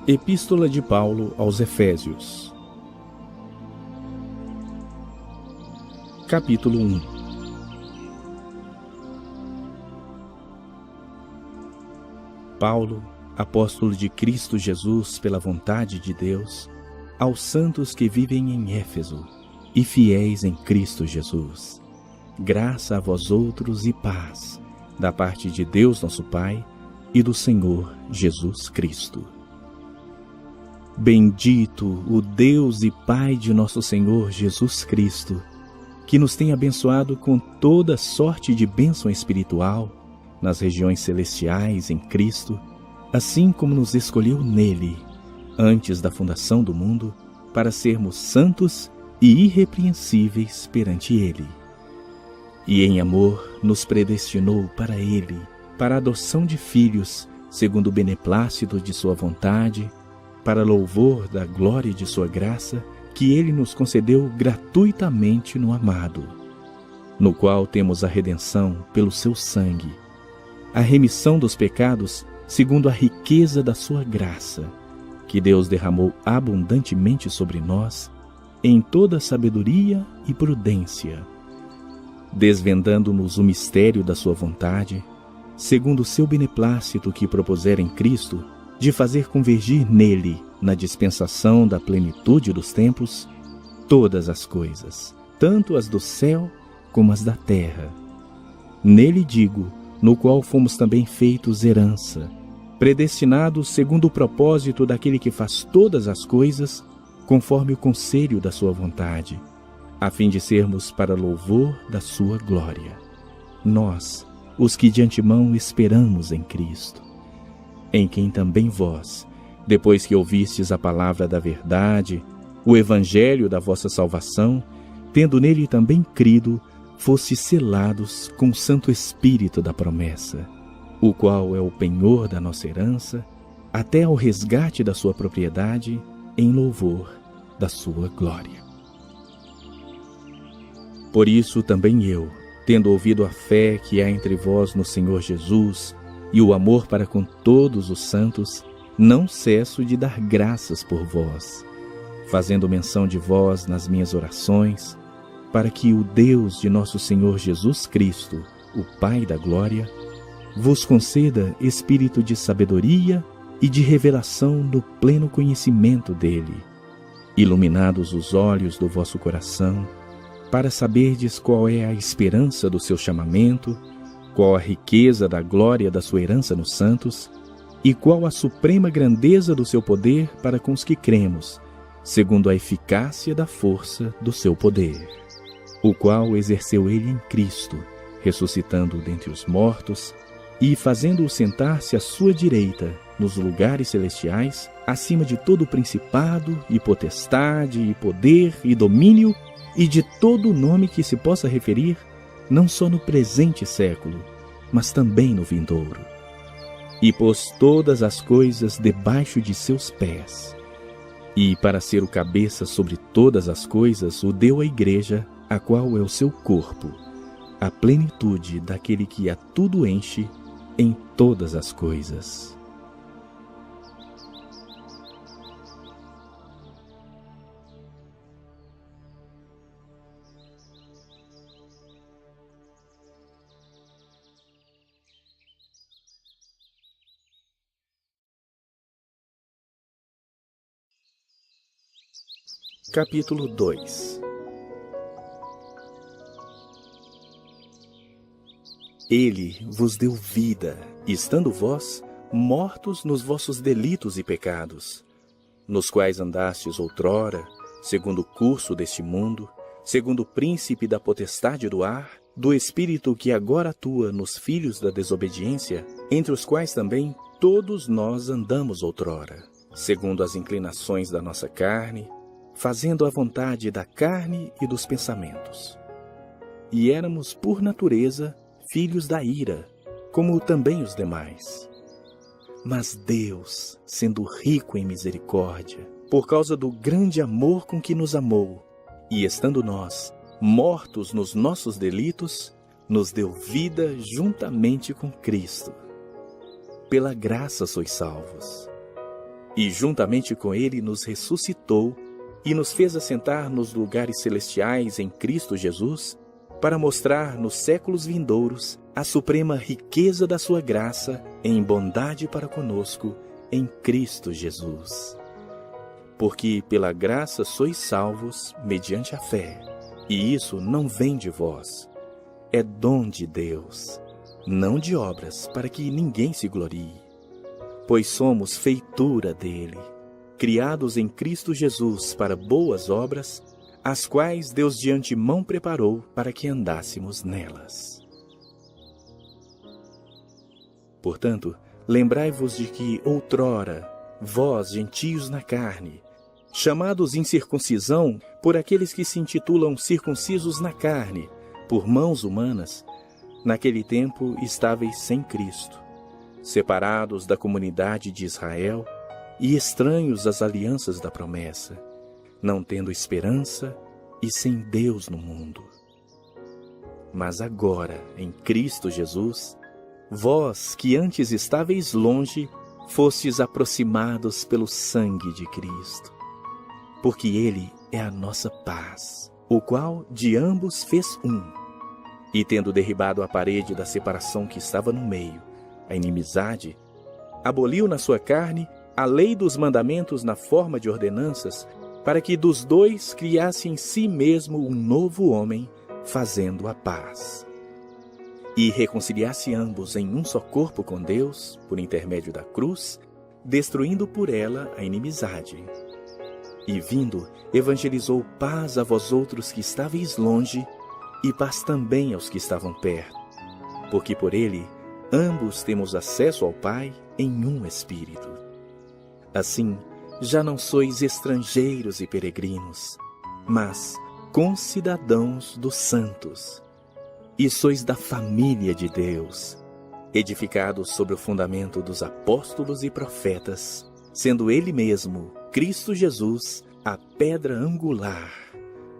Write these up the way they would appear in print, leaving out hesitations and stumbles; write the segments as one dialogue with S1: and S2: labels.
S1: Epístola de Paulo aos Efésios. Capítulo 1. Paulo, apóstolo de Cristo Jesus pela vontade de Deus, aos santos que vivem em Éfeso e fiéis em Cristo Jesus. Graça a vós outros e paz, da parte de Deus nosso Pai e do Senhor Jesus Cristo. Bendito o Deus e Pai de nosso Senhor Jesus Cristo, que nos tem abençoado com toda sorte de bênção espiritual nas regiões celestiais em Cristo, assim como nos escolheu nele, antes da fundação do mundo, para sermos santos e irrepreensíveis perante ele. E em amor nos predestinou para ele, para a adoção de filhos, segundo o beneplácito de sua vontade, para louvor da glória de sua graça, que ele nos concedeu gratuitamente no amado, no qual temos a redenção pelo seu sangue, a remissão dos pecados segundo a riqueza da sua graça, que Deus derramou abundantemente sobre nós, em toda sabedoria e prudência, desvendando-nos o mistério da sua vontade, segundo o seu beneplácito que propusera em Cristo, de fazer convergir nele, na dispensação da plenitude dos tempos, todas as coisas, tanto as do céu como as da terra. Nele digo, no qual fomos também feitos herança, predestinados segundo o propósito daquele que faz todas as coisas, conforme o conselho da sua vontade, a fim de sermos para louvor da sua glória. Nós, os que de antemão esperamos em Cristo, em quem também vós, depois que ouvistes a palavra da verdade, o evangelho da vossa salvação, tendo nele também crido, fostes selados com o Santo Espírito da promessa, o qual é o penhor da nossa herança, até ao resgate da sua propriedade, em louvor da sua glória. Por isso também eu, tendo ouvido a fé que há entre vós no Senhor Jesus, e o amor para com todos os santos, não cesso de dar graças por vós, fazendo menção de vós nas minhas orações, para que o Deus de nosso Senhor Jesus Cristo, o Pai da glória, vos conceda espírito de sabedoria e de revelação no pleno conhecimento dele, iluminados os olhos do vosso coração, para saberdes qual é a esperança do seu chamamento, qual a riqueza da glória da sua herança nos santos, e qual a suprema grandeza do seu poder para com os que cremos, segundo a eficácia da força do seu poder, o qual exerceu ele em Cristo, ressuscitando-o dentre os mortos, e fazendo-o sentar-se à sua direita, nos lugares celestiais, acima de todo principado, e potestade, e poder, e domínio, e de todo nome que se possa referir, não só no presente século, mas também no vindouro. E pôs todas as coisas debaixo de seus pés. E, para ser o cabeça sobre todas as coisas, o deu à igreja, a qual é o seu corpo, a plenitude daquele que a tudo enche em todas as coisas. Capítulo 2. Ele vos deu vida, estando vós mortos nos vossos delitos e pecados, nos quais andastes outrora, segundo o curso deste mundo, segundo o príncipe da potestade do ar, do espírito que agora atua nos filhos da desobediência, entre os quais também todos nós andamos outrora, segundo as inclinações da nossa carne, fazendo a vontade da carne e dos pensamentos. E éramos, por natureza, filhos da ira, como também os demais. Mas Deus, sendo rico em misericórdia, por causa do grande amor com que nos amou, e estando nós mortos nos nossos delitos, nos deu vida juntamente com Cristo. Pela graça sois salvos. e juntamente com ele nos ressuscitou e nos fez assentar nos lugares celestiais em Cristo Jesus, para mostrar nos séculos vindouros a suprema riqueza da sua graça em bondade para conosco em Cristo Jesus. Porque pela graça sois salvos mediante a fé, e isso não vem de vós, é dom de Deus, não de obras, para que ninguém se glorie. Pois somos feitura dele, criados em Cristo Jesus para boas obras, as quais Deus de antemão preparou para que andássemos nelas. Portanto, lembrai-vos de que outrora, vós, gentios na carne, chamados incircuncisão por aqueles que se intitulam circuncisos na carne, por mãos humanas, naquele tempo estáveis sem Cristo, separados da comunidade de Israel e estranhos às alianças da promessa, não tendo esperança e sem Deus no mundo. Mas agora, em Cristo Jesus, vós que antes estáveis longe, fostes aproximados pelo sangue de Cristo, porque Ele é a nossa paz, o qual de ambos fez um, e tendo derribado a parede da separação que estava no meio, a inimizade, aboliu na sua carne a lei dos mandamentos na forma de ordenanças, para que dos dois criasse em si mesmo um novo homem, fazendo a paz. E reconciliasse ambos em um só corpo com Deus, por intermédio da cruz, destruindo por ela a inimizade. E vindo, evangelizou paz a vós outros que estáveis longe, e paz também aos que estavam perto, porque por ele ambos temos acesso ao Pai em um Espírito. Assim, já não sois estrangeiros e peregrinos, mas concidadãos dos santos, e sois da família de Deus, edificados sobre o fundamento dos apóstolos e profetas, sendo Ele mesmo, Cristo Jesus, a pedra angular,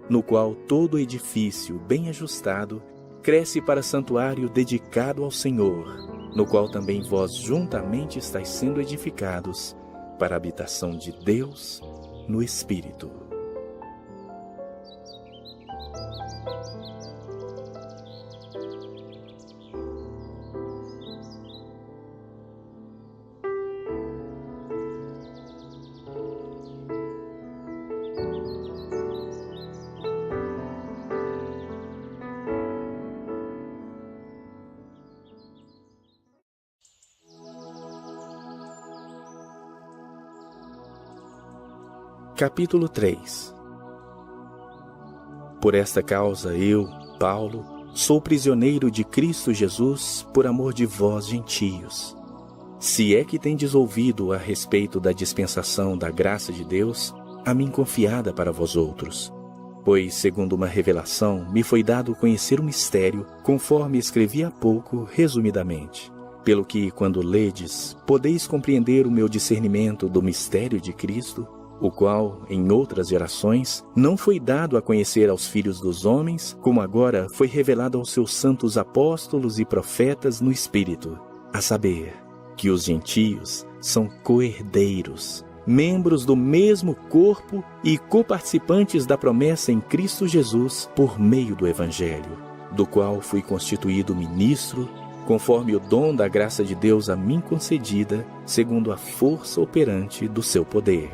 S1: no qual todo edifício bem ajustado cresce para santuário dedicado ao Senhor, no qual também vós juntamente estáis sendo edificados para a habitação de Deus no Espírito. Capítulo 3. Por esta causa eu, Paulo, sou prisioneiro de Cristo Jesus por amor de vós, gentios. Se é que tendes ouvido a respeito da dispensação da graça de Deus, a mim confiada para vós outros. Pois, segundo uma revelação, me foi dado conhecer o mistério, conforme escrevi há pouco, resumidamente. Pelo que, quando ledes, podeis compreender o meu discernimento do mistério de Cristo, o qual, em outras gerações, não foi dado a conhecer aos filhos dos homens, como agora foi revelado aos seus santos apóstolos e profetas no Espírito, a saber, que os gentios são co-herdeiros, membros do mesmo corpo e coparticipantes da promessa em Cristo Jesus por meio do Evangelho, do qual fui constituído ministro, conforme o dom da graça de Deus a mim concedida, segundo a força operante do seu poder.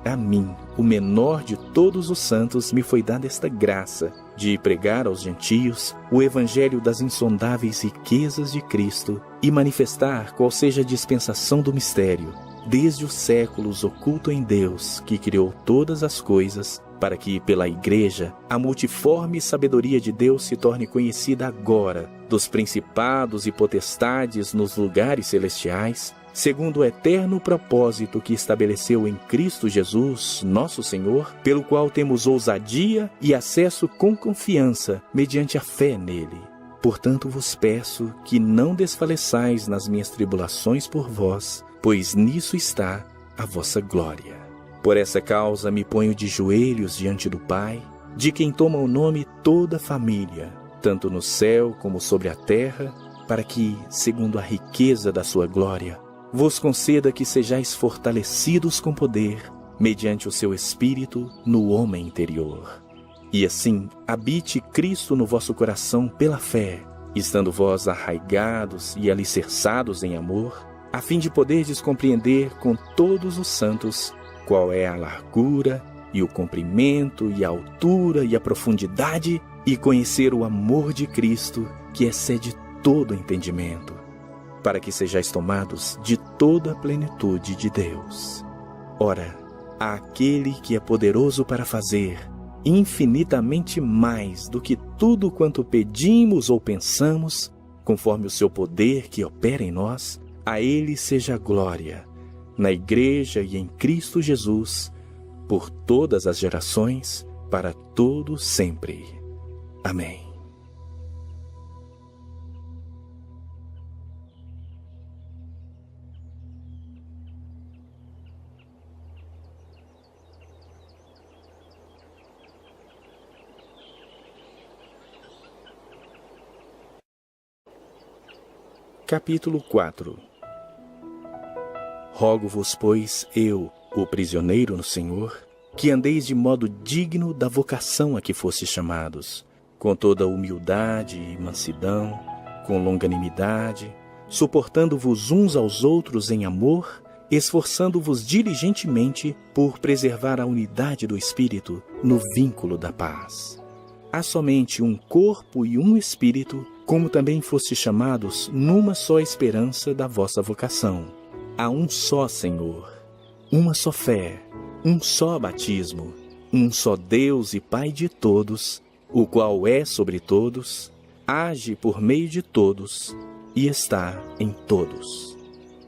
S1: A mim, o menor de todos os santos, me foi dada esta graça de pregar aos gentios o evangelho das insondáveis riquezas de Cristo e manifestar qual seja a dispensação do mistério, desde os séculos oculto em Deus, que criou todas as coisas, para que, pela Igreja, a multiforme sabedoria de Deus se torne conhecida agora, dos principados e potestades nos lugares celestiais, segundo o eterno propósito que estabeleceu em Cristo Jesus, nosso Senhor, pelo qual temos ousadia e acesso com confiança, mediante a fé nele. Portanto vos peço que não desfaleçais nas minhas tribulações por vós, pois nisso está a vossa glória. Por essa causa me ponho de joelhos diante do Pai, de quem toma o nome toda a família, tanto no céu como sobre a terra, para que, segundo a riqueza da sua glória, vos conceda que sejais fortalecidos com poder, mediante o seu Espírito no homem interior. E assim habite Cristo no vosso coração pela fé, estando vós arraigados e alicerçados em amor, a fim de poderdes compreender com todos os santos qual é a largura e o comprimento e a altura e a profundidade, e conhecer o amor de Cristo, que excede todo entendimento, para que sejais tomados de toda a plenitude de Deus. Ora, àquele que é poderoso para fazer infinitamente mais do que tudo quanto pedimos ou pensamos, conforme o seu poder que opera em nós, a ele seja a glória, na Igreja e em Cristo Jesus, por todas as gerações, para todo sempre. Amém. Capítulo 4. Rogo-vos, pois, eu, o prisioneiro no Senhor, que andeis de modo digno da vocação a que fostes chamados, com toda humildade e mansidão, com longanimidade, suportando-vos uns aos outros em amor, esforçando-vos diligentemente por preservar a unidade do Espírito no vínculo da paz. Há somente um corpo e um Espírito, como também fostes chamados numa só esperança da vossa vocação. Há um só Senhor, uma só fé, um só batismo, um só Deus e Pai de todos, o qual é sobre todos, age por meio de todos e está em todos.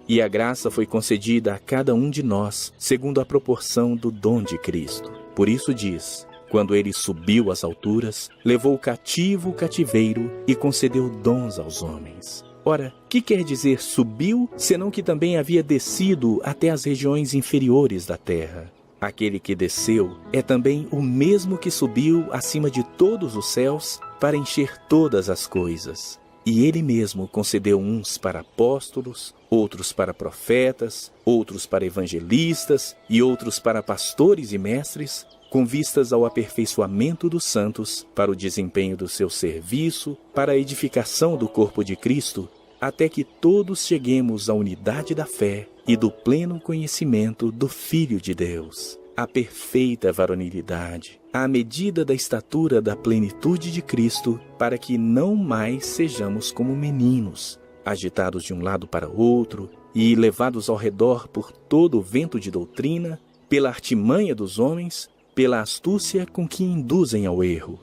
S1: E a graça foi concedida a cada um de nós, segundo a proporção do dom de Cristo. Por isso diz: quando ele subiu às alturas, levou cativo o cativeiro e concedeu dons aos homens. Ora, que quer dizer subiu, senão que também havia descido até as regiões inferiores da terra? Aquele que desceu é também o mesmo que subiu acima de todos os céus para encher todas as coisas. E ele mesmo concedeu uns para apóstolos, outros para profetas, outros para evangelistas e outros para pastores e mestres, com vistas ao aperfeiçoamento dos santos, para o desempenho do seu serviço, para a edificação do corpo de Cristo, até que todos cheguemos à unidade da fé e do pleno conhecimento do Filho de Deus, à perfeita varonilidade, à medida da estatura da plenitude de Cristo, para que não mais sejamos como meninos, agitados de um lado para outro e levados ao redor por todo o vento de doutrina, pela artimanha dos homens, pela astúcia com que induzem ao erro.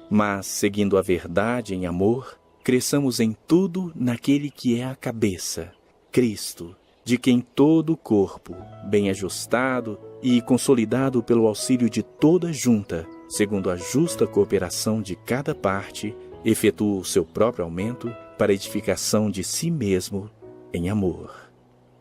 S1: Mas, seguindo a verdade em amor, cresçamos em tudo naquele que é a cabeça, Cristo, de quem todo o corpo, bem ajustado e consolidado pelo auxílio de toda junta, segundo a justa cooperação de cada parte, efetua o seu próprio aumento para a edificação de si mesmo em amor.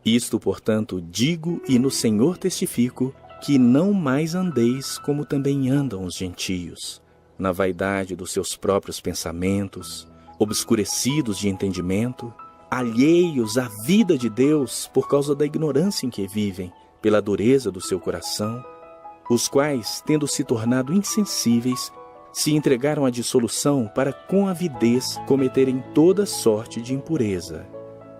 S1: Isto, portanto, digo e no Senhor testifico, que não mais andeis como também andam os gentios, na vaidade dos seus próprios pensamentos, obscurecidos de entendimento, alheios à vida de Deus por causa da ignorância em que vivem, pela dureza do seu coração, os quais, tendo se tornado insensíveis, se entregaram à dissolução para com avidez cometerem toda sorte de impureza.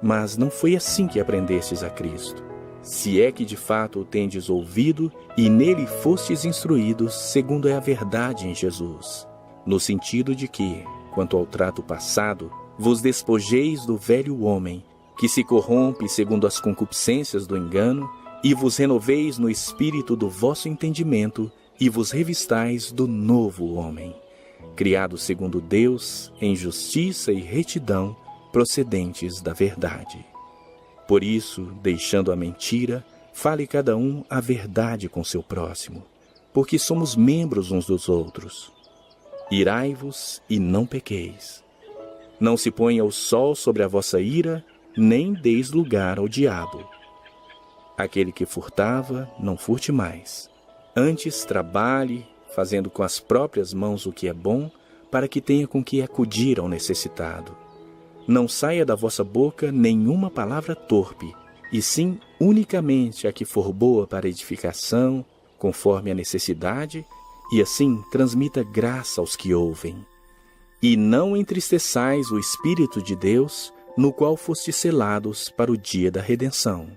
S1: Mas não foi assim que aprendestes a Cristo. Se é que de fato o tendes ouvido e nele fostes instruídos, segundo é a verdade em Jesus, no sentido de que, quanto ao trato passado, vos despojeis do velho homem, que se corrompe segundo as concupiscências do engano, e vos renoveis no espírito do vosso entendimento, e vos revistais do novo homem, criado segundo Deus, em justiça e retidão, procedentes da verdade. Por isso, deixando a mentira, fale cada um a verdade com seu próximo, porque somos membros uns dos outros. Irai-vos e não pequeis. Não se ponha o sol sobre a vossa ira, nem deis lugar ao diabo. Aquele que furtava, não furte mais. Antes trabalhe, fazendo com as próprias mãos o que é bom, para que tenha com que acudir ao necessitado. Não saia da vossa boca nenhuma palavra torpe, e sim unicamente a que for boa para edificação, conforme a necessidade, e assim transmita graça aos que ouvem. E não entristeçais o Espírito de Deus, no qual fostes selados para o dia da redenção.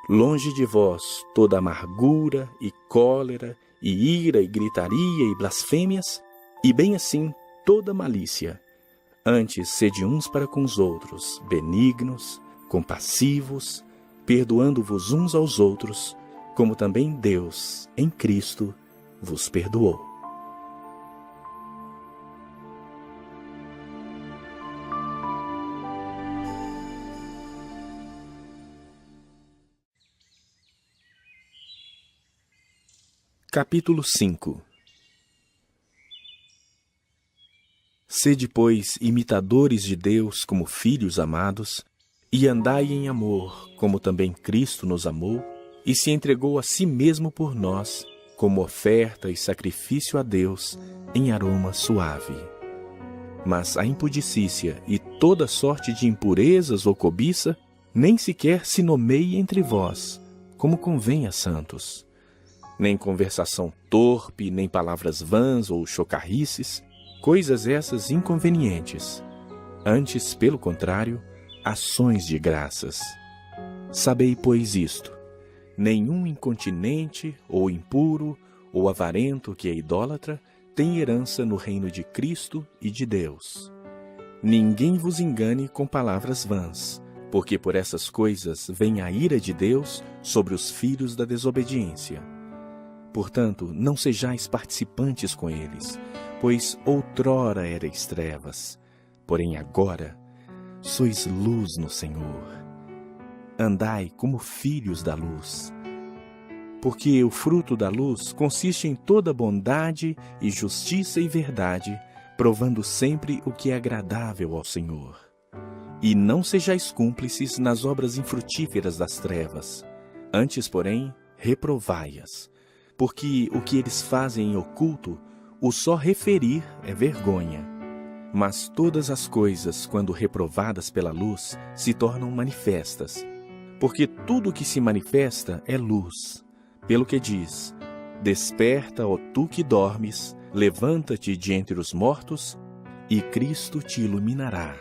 S1: Longe de vós toda amargura e cólera, e ira, e gritaria, e blasfêmias, e bem assim toda malícia. Antes, sede uns para com os outros, benignos, compassivos, perdoando-vos uns aos outros, como também Deus, em Cristo, vos perdoou. Capítulo 5. Sede, pois, imitadores de Deus como filhos amados, e andai em amor, como também Cristo nos amou, e se entregou a si mesmo por nós, como oferta e sacrifício a Deus, em aroma suave. Mas a impudicícia e toda sorte de impurezas ou cobiça, nem sequer se nomeie entre vós, como convém a santos. Nem conversação torpe, nem palavras vãs ou chocarrices, coisas essas inconvenientes. Antes, pelo contrário, ações de graças. Sabei, pois, isto: nenhum incontinente, ou impuro, ou avarento que é idólatra, tem herança no reino de Cristo e de Deus. Ninguém vos engane com palavras vãs, porque por essas coisas vem a ira de Deus sobre os filhos da desobediência. Portanto, não sejais participantes com eles, pois outrora erais trevas, porém agora sois luz no Senhor. Andai como filhos da luz. Porque o fruto da luz consiste em toda bondade e justiça e verdade, provando sempre o que é agradável ao Senhor. E não sejais cúmplices nas obras infrutíferas das trevas, antes, porém, reprovai-as. Porque o que eles fazem em oculto, o só referir é vergonha. Mas todas as coisas, quando reprovadas pela luz, se tornam manifestas. Porque tudo o que se manifesta é luz. Pelo que diz: desperta, ó tu que dormes, levanta-te de entre os mortos, e Cristo te iluminará.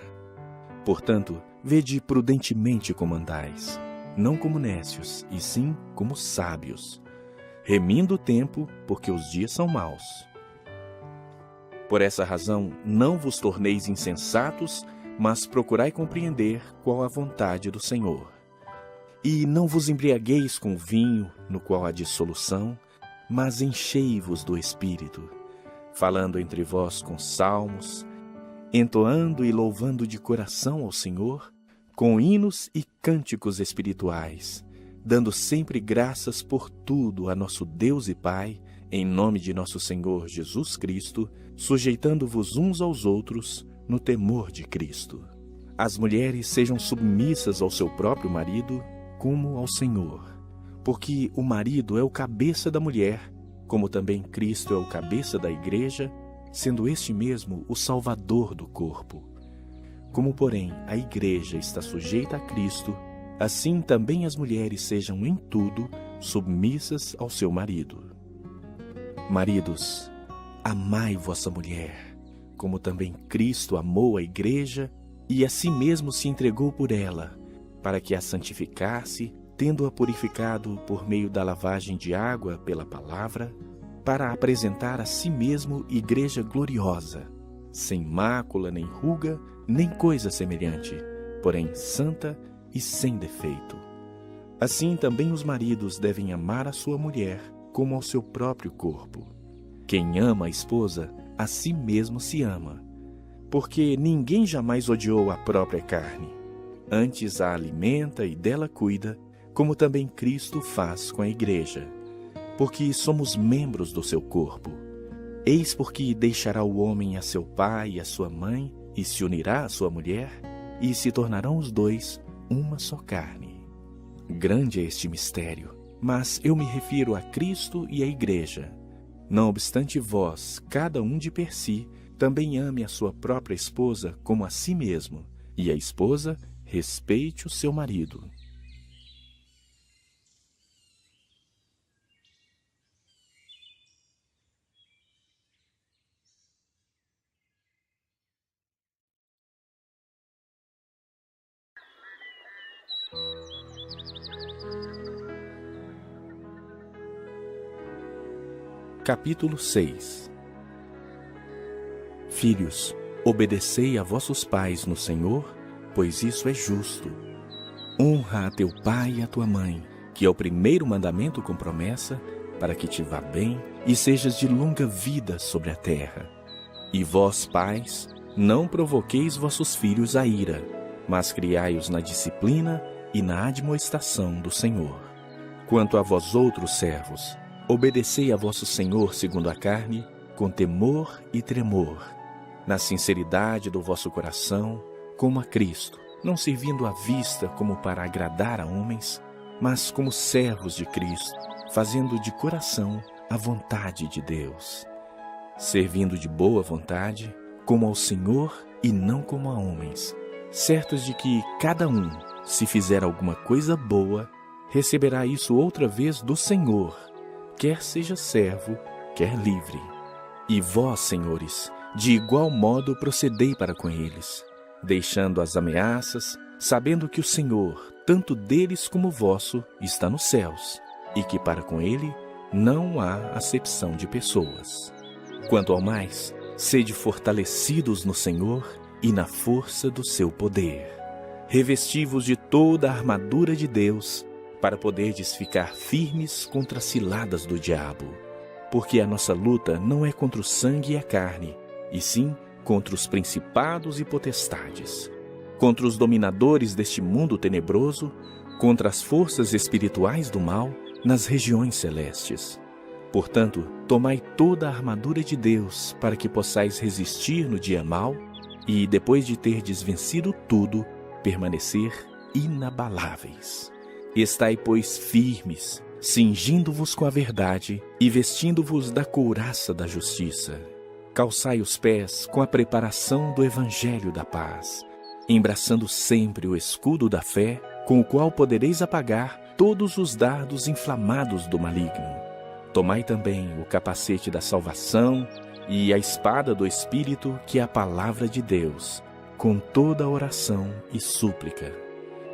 S1: Portanto, vede prudentemente como andais, não como nécios, e sim como sábios, remindo o tempo, porque os dias são maus. Por essa razão, não vos torneis insensatos, mas procurai compreender qual a vontade do Senhor. E não vos embriagueis com vinho, no qual há dissolução, mas enchei-vos do Espírito, falando entre vós com salmos, entoando e louvando de coração ao Senhor, com hinos e cânticos espirituais, dando sempre graças por tudo a nosso Deus e Pai, em nome de nosso Senhor Jesus Cristo, sujeitando-vos uns aos outros no temor de Cristo. As mulheres sejam submissas ao seu próprio marido, como ao Senhor, porque o marido é o cabeça da mulher, como também Cristo é o cabeça da igreja, sendo este mesmo o Salvador do corpo. Como, porém, a igreja está sujeita a Cristo, assim também as mulheres sejam em tudo submissas ao seu marido. Maridos, amai vossa mulher, como também Cristo amou a igreja e a si mesmo se entregou por ela, para que a santificasse, tendo-a purificado por meio da lavagem de água pela palavra, para apresentar a si mesmo igreja gloriosa, sem mácula, nem ruga, nem coisa semelhante, porém santa e sem defeito. Assim também os maridos devem amar a sua mulher como ao seu próprio corpo. Quem ama a esposa, a si mesmo se ama, porque ninguém jamais odiou a própria carne. Antes a alimenta e dela cuida, como também Cristo faz com a igreja, porque somos membros do seu corpo. Eis porque deixará o homem a seu pai e a sua mãe, e se unirá à sua mulher, e se tornarão os dois uma só carne. Grande é este mistério, mas eu me refiro a Cristo e à igreja. Não obstante vós, cada um de per si, também ame a sua própria esposa como a si mesmo, e a esposa respeite o seu marido. Capítulo 6. Filhos, obedecei a vossos pais no Senhor, pois isso é justo. Honra a teu pai e a tua mãe, que é o primeiro mandamento com promessa, para que te vá bem e sejas de longa vida sobre a terra. E vós, pais, não provoqueis vossos filhos à ira, mas criai-os na disciplina e na admoestação do Senhor. Quanto a vós outros servos, obedecei a vosso Senhor segundo a carne, com temor e tremor, na sinceridade do vosso coração, como a Cristo, não servindo à vista como para agradar a homens, mas como servos de Cristo, fazendo de coração a vontade de Deus, servindo de boa vontade, como ao Senhor e não como a homens, certos de que cada um, se fizer alguma coisa boa, receberá isso outra vez do Senhor, quer seja servo, quer livre. E vós, senhores, de igual modo procedei para com eles, deixando as ameaças, sabendo que o Senhor, tanto deles como vosso, está nos céus, e que para com ele não há acepção de pessoas. Quanto ao mais, sede fortalecidos no Senhor e na força do seu poder. Revesti-vos de toda a armadura de Deus, para poderdes ficar firmes contra as ciladas do diabo. Porque a nossa luta não é contra o sangue e a carne, e sim contra os principados e potestades, contra os dominadores deste mundo tenebroso, contra as forças espirituais do mal nas regiões celestes. Portanto, tomai toda a armadura de Deus para que possais resistir no dia mau e, depois de terdes vencido tudo, permanecer inabaláveis. Estai, pois, firmes, cingindo-vos com a verdade e vestindo-vos da couraça da justiça. Calçai os pés com a preparação do Evangelho da paz, embraçando sempre o escudo da fé, com o qual podereis apagar todos os dardos inflamados do maligno. Tomai também o capacete da salvação e a espada do Espírito, que é a palavra de Deus, com toda oração e súplica,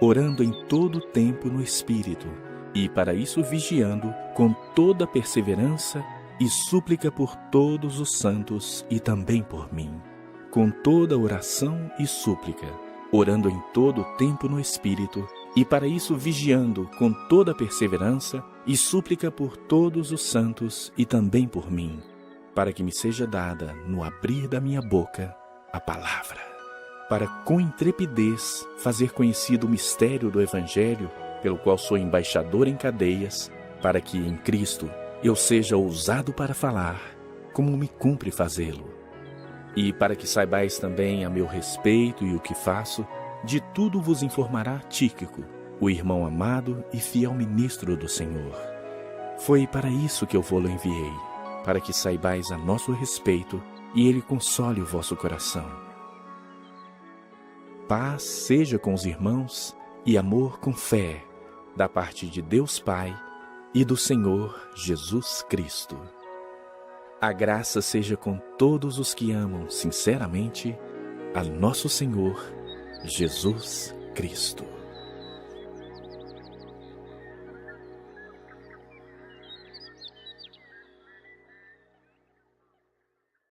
S1: orando em todo o tempo no Espírito, e para isso vigiando com toda perseverança e súplica por todos os santos e também por mim, com toda oração e súplica, orando em todo o tempo no Espírito, e para isso vigiando com toda perseverança e súplica por todos os santos e também por mim, para que me seja dada, no abrir da minha boca, a palavra, para com intrepidez fazer conhecido o mistério do Evangelho, pelo qual sou embaixador em cadeias, para que em Cristo eu seja ousado para falar, como me cumpre fazê-lo. E para que saibais também a meu respeito e o que faço, de tudo vos informará Tíquico, o irmão amado e fiel ministro do Senhor. Foi para isso que eu vou-lo enviei, para que saibais a nosso respeito e ele console o vosso coração. Paz seja com os irmãos e amor com fé, da parte de Deus Pai e do Senhor Jesus Cristo. A graça seja com todos os que amam sinceramente a nosso Senhor Jesus Cristo.